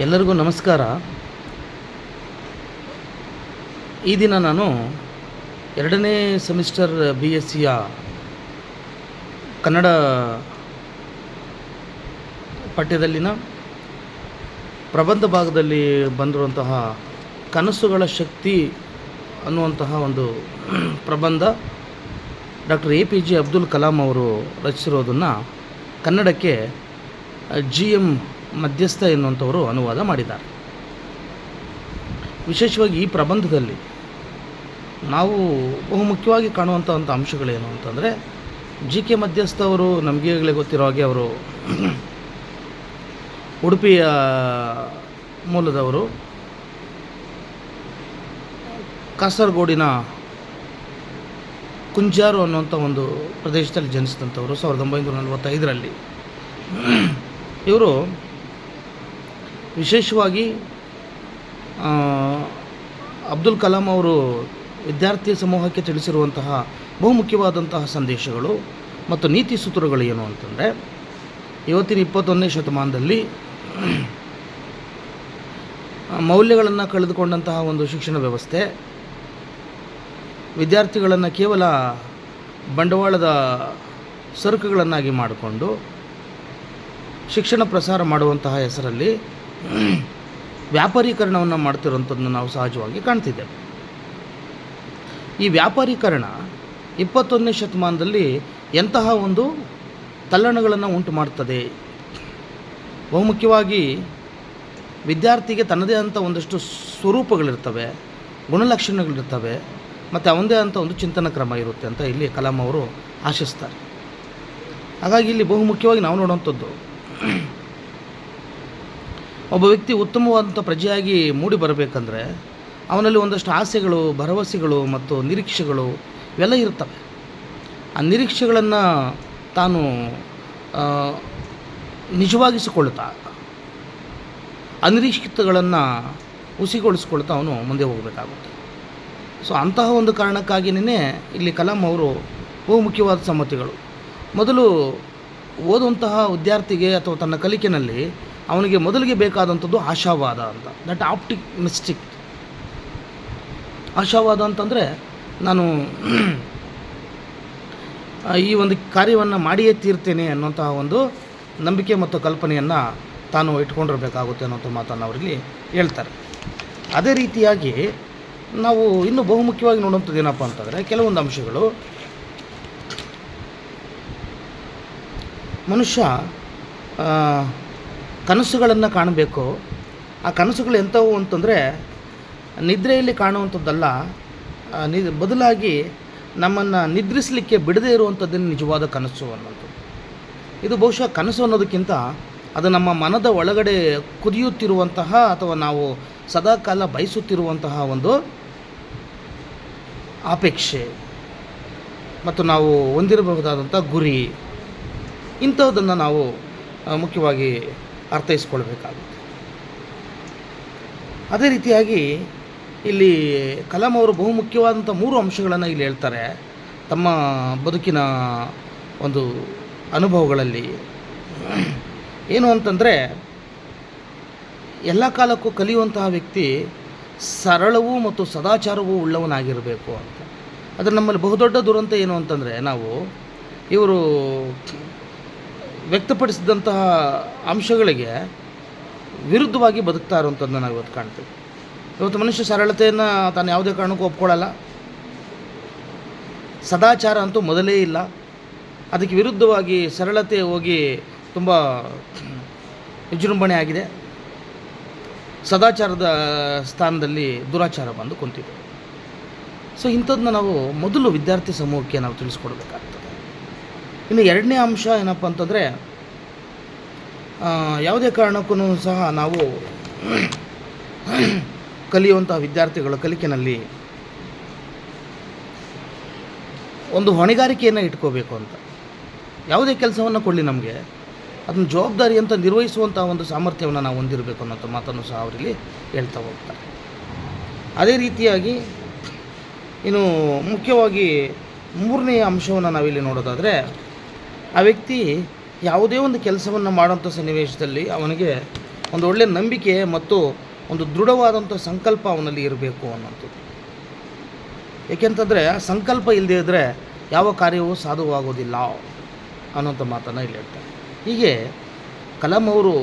ಎಲ್ಲರಿಗೂ ನಮಸ್ಕಾರ. ಈ ದಿನ ನಾನು 2ನೇ ಸೆಮಿಸ್ಟರ್ BSc ಕನ್ನಡ ಪಠ್ಯದಲ್ಲಿನ ಪ್ರಬಂಧ ಭಾಗದಲ್ಲಿ ಬಂದಿರುವಂತಹ ಕನಸುಗಳ ಶಕ್ತಿ ಅನ್ನುವಂತಹ ಒಂದು ಪ್ರಬಂಧ ಡಾಕ್ಟರ್ APJ ಅಬ್ದುಲ್ ಕಲಾಂ ಅವರು ರಚಿಸಿರೋದನ್ನು ಕನ್ನಡಕ್ಕೆ GM ಮಧ್ಯಸ್ಥ ಎನ್ನುವಂಥವರು ಅನುವಾದ ಮಾಡಿದ್ದಾರೆ. ವಿಶೇಷವಾಗಿ ಈ ಪ್ರಬಂಧದಲ್ಲಿ ನಾವು ಬಹುಮುಖ್ಯವಾಗಿ ಕಾಣುವಂಥ ಅಂಶಗಳೇನು ಅಂತಂದರೆ, GK ಮಧ್ಯಸ್ಥ ಅವರು ನಮಗೀಗಲೇ ಗೊತ್ತಿರೋ ಹಾಗೆ ಅವರು ಉಡುಪಿಯ ಮೂಲದವರು, ಕಾಸರಗೋಡಿನ ಕುಂಜಾರು ಅನ್ನುವಂಥ ಒಂದು ಪ್ರದೇಶದಲ್ಲಿ ಜನಿಸಿದಂಥವರು 1945ರಲ್ಲಿ. ಇವರು ವಿಶೇಷವಾಗಿ ಅಬ್ದುಲ್ ಕಲಾಂ ಅವರು ವಿದ್ಯಾರ್ಥಿ ಸಮೂಹಕ್ಕೆ ತಿಳಿಸಿರುವಂತಹ ಬಹುಮುಖ್ಯವಾದಂತಹ ಸಂದೇಶಗಳು ಮತ್ತು ನೀತಿ ಸೂತ್ರಗಳು ಏನು ಅಂತಂದರೆ, ಇವತ್ತಿನ 21ನೇ ಶತಮಾನದಲ್ಲಿ ಮೌಲ್ಯಗಳನ್ನು ಕಳೆದುಕೊಂಡಂತಹ ಒಂದು ಶಿಕ್ಷಣ ವ್ಯವಸ್ಥೆ ವಿದ್ಯಾರ್ಥಿಗಳನ್ನು ಕೇವಲ ಬಂಡವಾಳದ ಸರಕುಗಳನ್ನಾಗಿ ಮಾಡಿಕೊಂಡು ಶಿಕ್ಷಣ ಪ್ರಸಾರ ಮಾಡುವಂತಹ ಹೆಸರಲ್ಲಿ ವ್ಯಾಪಾರೀಕರಣವನ್ನು ಮಾಡ್ತಿರೋಂಥದ್ದನ್ನು ನಾವು ಸಹಜವಾಗಿ ಕಾಣ್ತಿದ್ದೇವೆ. ಈ ವ್ಯಾಪಾರೀಕರಣ 21ನೇ ಶತಮಾನದಲ್ಲಿ ಎಂತಹ ಒಂದು ತಲ್ಲಣಗಳನ್ನು ಉಂಟು ಮಾಡ್ತದೆ. ಬಹುಮುಖ್ಯವಾಗಿ ವಿದ್ಯಾರ್ಥಿಗೆ ತನ್ನದೇ ಆದಂಥ ಒಂದಷ್ಟು ಸ್ವರೂಪಗಳಿರ್ತವೆ, ಗುಣಲಕ್ಷಣಗಳಿರ್ತವೆ, ಮತ್ತು ಅವನದೇ ಆದಂಥ ಒಂದು ಚಿಂತನ ಕ್ರಮ ಇರುತ್ತೆ ಅಂತ ಇಲ್ಲಿ ಕಲಾಂ ಅವರು ಆಶಿಸ್ತಾರೆ. ಹಾಗಾಗಿ ಇಲ್ಲಿ ಬಹುಮುಖ್ಯವಾಗಿ ನಾವು ನೋಡುವಂಥದ್ದು, ಒಬ್ಬ ವ್ಯಕ್ತಿ ಉತ್ತಮವಾದಂಥ ಪ್ರಜೆಯಾಗಿ ಮೂಡಿ ಬರಬೇಕಂದ್ರೆ ಅವನಲ್ಲಿ ಒಂದಷ್ಟು ಆಸೆಗಳು, ಭರವಸೆಗಳು ಮತ್ತು ನಿರೀಕ್ಷೆಗಳು ಇವೆಲ್ಲ ಇರ್ತವೆ. ಆ ನಿರೀಕ್ಷೆಗಳನ್ನು ತಾನು ನಿಜವಾಗಿಸಿಕೊಳ್ತಾ ಅನಿರೀಕ್ಷಿತಗಳನ್ನು ಹುಸಿಗೊಳಿಸ್ಕೊಳ್ತಾ ಅವನು ಮುಂದೆ ಹೋಗಬೇಕಾಗುತ್ತೆ. ಸೊ ಅಂತಹ ಒಂದು ಕಾರಣಕ್ಕಾಗಿಯೇ ಇಲ್ಲಿ ಕಲಾಂ ಅವರು ಬಹುಮುಖ್ಯವಾದ ಸಂಗತಿಗಳು, ಮೊದಲು ಓದುವಂತಹ ವಿದ್ಯಾರ್ಥಿಗೆ ಅಥವಾ ತನ್ನ ಕಲಿಕೆಯಲ್ಲಿ ಅವನಿಗೆ ಮೊದಲಿಗೆ ಬೇಕಾದಂಥದ್ದು ಆಶಾವಾದ ಅಂತ. ದಟ್ ಆಪ್ಟಿಮಿಸ್ಟಿಕ್ ಆಶಾವಾದ ಅಂತಂದರೆ, ನಾನು ಈ ಒಂದು ಕಾರ್ಯವನ್ನು ಮಾಡಿಯೇ ತೀರ್ತೇನೆ ಅನ್ನುವಂತಹ ಒಂದು ನಂಬಿಕೆ ಮತ್ತು ಕಲ್ಪನೆಯನ್ನು ತಾನು ಇಟ್ಕೊಂಡಿರಬೇಕಾಗುತ್ತೆ ಅನ್ನೋಂಥ ಮಾತನ್ನು ಅವರಲ್ಲಿ ಹೇಳ್ತಾರೆ. ಅದೇ ರೀತಿಯಾಗಿ ನಾವು ಇನ್ನೂ ಬಹುಮುಖ್ಯವಾಗಿ ನೋಡುವಂಥದ್ದು ಏನಪ್ಪ ಅಂತಂದರೆ, ಕೆಲವೊಂದು ಅಂಶಗಳು, ಮನುಷ್ಯ ಕನಸುಗಳನ್ನು ಕಾಣಬೇಕು. ಆ ಕನಸುಗಳು ಎಂಥವು ಅಂತಂದರೆ, ನಿದ್ರೆಯಲ್ಲಿ ಕಾಣುವಂಥದ್ದಲ್ಲ, ಬದಲಾಗಿ ನಮ್ಮನ್ನು ನಿದ್ರಿಸಲಿಕ್ಕೆ ಬಿಡದೇ ಇರುವಂಥದ್ದನ್ನು ನಿಜವಾದ ಕನಸು ಅನ್ನೋದು. ಇದು ಬಹುಶಃ ಕನಸು ಅನ್ನೋದಕ್ಕಿಂತ ಅದು ನಮ್ಮ ಮನದ ಒಳಗಡೆ ಕುದಿಯುತ್ತಿರುವಂತಹ ಅಥವಾ ನಾವು ಸದಾಕಾಲ ಬಯಸುತ್ತಿರುವಂತಹ ಒಂದು ಅಪೇಕ್ಷೆ ಮತ್ತು ನಾವು ಹೊಂದಿರಬಹುದಾದಂಥ ಗುರಿ, ಇಂಥದ್ದನ್ನು ನಾವು ಮುಖ್ಯವಾಗಿ ಅರ್ಥೈಸ್ಕೊಳ್ಬೇಕಾಗುತ್ತೆ. ಅದೇ ರೀತಿಯಾಗಿ ಇಲ್ಲಿ ಕಲಾಂ ಅವರು ಬಹುಮುಖ್ಯವಾದಂಥ 3 ಅಂಶಗಳನ್ನು ಇಲ್ಲಿ ಹೇಳ್ತಾರೆ ತಮ್ಮ ಬದುಕಿನ ಒಂದು ಅನುಭವಗಳಲ್ಲಿ. ಏನು ಅಂತಂದರೆ, ಎಲ್ಲ ಕಾಲಕ್ಕೂ ಕಲಿಯುವಂತಹ ವ್ಯಕ್ತಿ ಸರಳವೂ ಮತ್ತು ಸದಾಚಾರವೂ ಉಳ್ಳವನಾಗಿರಬೇಕು ಅಂತ. ಆದರೆ ನಮ್ಮಲ್ಲಿ ಬಹುದೊಡ್ಡ ದುರಂತ ಏನು ಅಂತಂದರೆ, ನಾವು ಇವರು ವ್ಯಕ್ತಪಡಿಸಿದಂತಹ ಅಂಶಗಳಿಗೆ ವಿರುದ್ಧವಾಗಿ ಬದುಕ್ತಾ ಇರುವಂಥದ್ದನ್ನು ನಾವು ಇವತ್ತು ಕಾಣ್ತೀವಿ. ಇವತ್ತು ಮನುಷ್ಯ ಸರಳತೆಯನ್ನು ತಾನು ಯಾವುದೇ ಕಾರಣಕ್ಕೂ ಒಪ್ಕೊಳ್ಳಲ್ಲ, ಸದಾಚಾರ ಅಂತೂ ಮೊದಲೇ ಇಲ್ಲ. ಅದಕ್ಕೆ ವಿರುದ್ಧವಾಗಿ ಸರಳತೆ ಹೋಗಿ ತುಂಬ ವಿಜೃಂಭಣೆ ಆಗಿದೆ. ಸದಾಚಾರದ ಸ್ಥಾನದಲ್ಲಿ ದುರಾಚಾರ ಬಂದು ಕುಂತಿದೆ. ಸೊ ಇಂಥದ್ದನ್ನ ನಾವು ಮೊದಲು ವಿದ್ಯಾರ್ಥಿ ಸಮೂಹಕ್ಕೆ ನಾವು ತಿಳಿಸ್ಕೊಡ್ಬೇಕಾಗ್ತದೆ. ಇನ್ನು 2ನೇ ಅಂಶ ಏನಪ್ಪ ಅಂತಂದರೆ, ಯಾವುದೇ ಕಾರಣಕ್ಕೂ ಸಹ ನಾವು ಕಲಿಯುವಂಥ ವಿದ್ಯಾರ್ಥಿಗಳು ಕಲಿಕೆಯಲ್ಲಿ ಒಂದು ಹೊಣೆಗಾರಿಕೆಯನ್ನು ಇಟ್ಕೋಬೇಕು ಅಂತ. ಯಾವುದೇ ಕೆಲಸವನ್ನು ಕೊಡಲಿ ನಮಗೆ ಅದನ್ನು ಜವಾಬ್ದಾರಿ ಅಂತ ನಿರ್ವಹಿಸುವಂಥ ಒಂದು ಸಾಮರ್ಥ್ಯವನ್ನು ನಾವು ಹೊಂದಿರಬೇಕು ಅನ್ನೋಂಥ ಮಾತನ್ನು ಸಹ ಅವರಲ್ಲಿ ಹೇಳ್ತಾ ಹೋಗ್ತಾರೆ. ಅದೇ ರೀತಿಯಾಗಿ ಇನ್ನು ಮುಖ್ಯವಾಗಿ 3ನೇ ಅಂಶವನ್ನು ನಾವಿಲ್ಲಿ ನೋಡೋದಾದರೆ, ಆ ವ್ಯಕ್ತಿ ಯಾವುದೇ ಒಂದು ಕೆಲಸವನ್ನು ಮಾಡೋಂಥ ಸನ್ನಿವೇಶದಲ್ಲಿ ಅವನಿಗೆ ಒಂದು ಒಳ್ಳೆಯ ನಂಬಿಕೆ ಮತ್ತು ಒಂದು ದೃಢವಾದಂಥ ಸಂಕಲ್ಪ ಅವನಲ್ಲಿ ಇರಬೇಕು ಅನ್ನೋಂಥದ್ದು. ಏಕೆಂತಂದರೆ ಸಂಕಲ್ಪ ಇಲ್ಲದೇ ಇದ್ದರೆ ಯಾವ ಕಾರ್ಯವೂ ಸಾಧುವಾಗೋದಿಲ್ಲ ಅನ್ನೋಂಥ ಮಾತನ್ನು ಇಲ್ಲಿ ಹೇಳ್ತಾರೆ. ಹೀಗೆ ಕಲಾಂ ಅವರು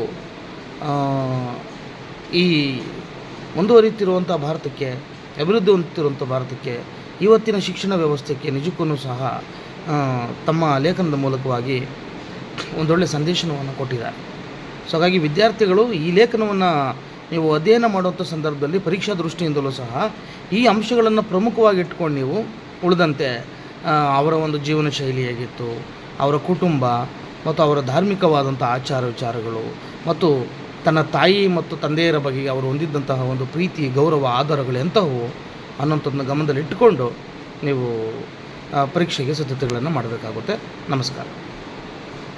ಈ ಮುಂದುವರಿಯುತ್ತಿರುವಂಥ ಭಾರತಕ್ಕೆ, ಅಭಿವೃದ್ಧಿ ಹೊಂದುತ್ತಿರುವಂಥ ಭಾರತಕ್ಕೆ, ಇವತ್ತಿನ ಶಿಕ್ಷಣ ವ್ಯವಸ್ಥೆಗೆ ನಿಜಕ್ಕೂ ಸಹ ತಮ್ಮ ಲೇಖನದ ಮೂಲಕವಾಗಿ ಒಂದೊಳ್ಳೆ ಸಂದೇಶವನ್ನು ಕೊಟ್ಟಿದ್ದಾರೆ. ಸೊ ಹಾಗಾಗಿ ವಿದ್ಯಾರ್ಥಿಗಳು ಈ ಲೇಖನವನ್ನು ನೀವು ಅಧ್ಯಯನ ಮಾಡುವಂಥ ಸಂದರ್ಭದಲ್ಲಿ ಪರೀಕ್ಷಾ ದೃಷ್ಟಿಯಿಂದಲೂ ಸಹ ಈ ಅಂಶಗಳನ್ನು ಪ್ರಮುಖವಾಗಿ ಇಟ್ಕೊಂಡು ನೀವು ಉಳಿದಂತೆ ಅವರ ಒಂದು ಜೀವನ ಶೈಲಿ ಹೇಗಿತ್ತು, ಅವರ ಕುಟುಂಬ ಮತ್ತು ಅವರ ಧಾರ್ಮಿಕವಾದಂಥ ಆಚಾರ ವಿಚಾರಗಳು ಮತ್ತು ತನ್ನ ತಾಯಿ ಮತ್ತು ತಂದೆಯರ ಬಗ್ಗೆ ಅವರು ಹೊಂದಿದ್ದಂತಹ ಒಂದು ಪ್ರೀತಿ, ಗೌರವ, ಆಧಾರಗಳು ಎಂಥವು ಅನ್ನೋಂಥದ್ದನ್ನ ಗಮನದಲ್ಲಿಟ್ಟುಕೊಂಡು ನೀವು ಪರೀಕ್ಷೆಗೆ ಸಿದ್ಧತೆಗಳನ್ನು ಮಾಡಬೇಕಾಗುತ್ತೆ. ನಮಸ್ಕಾರ.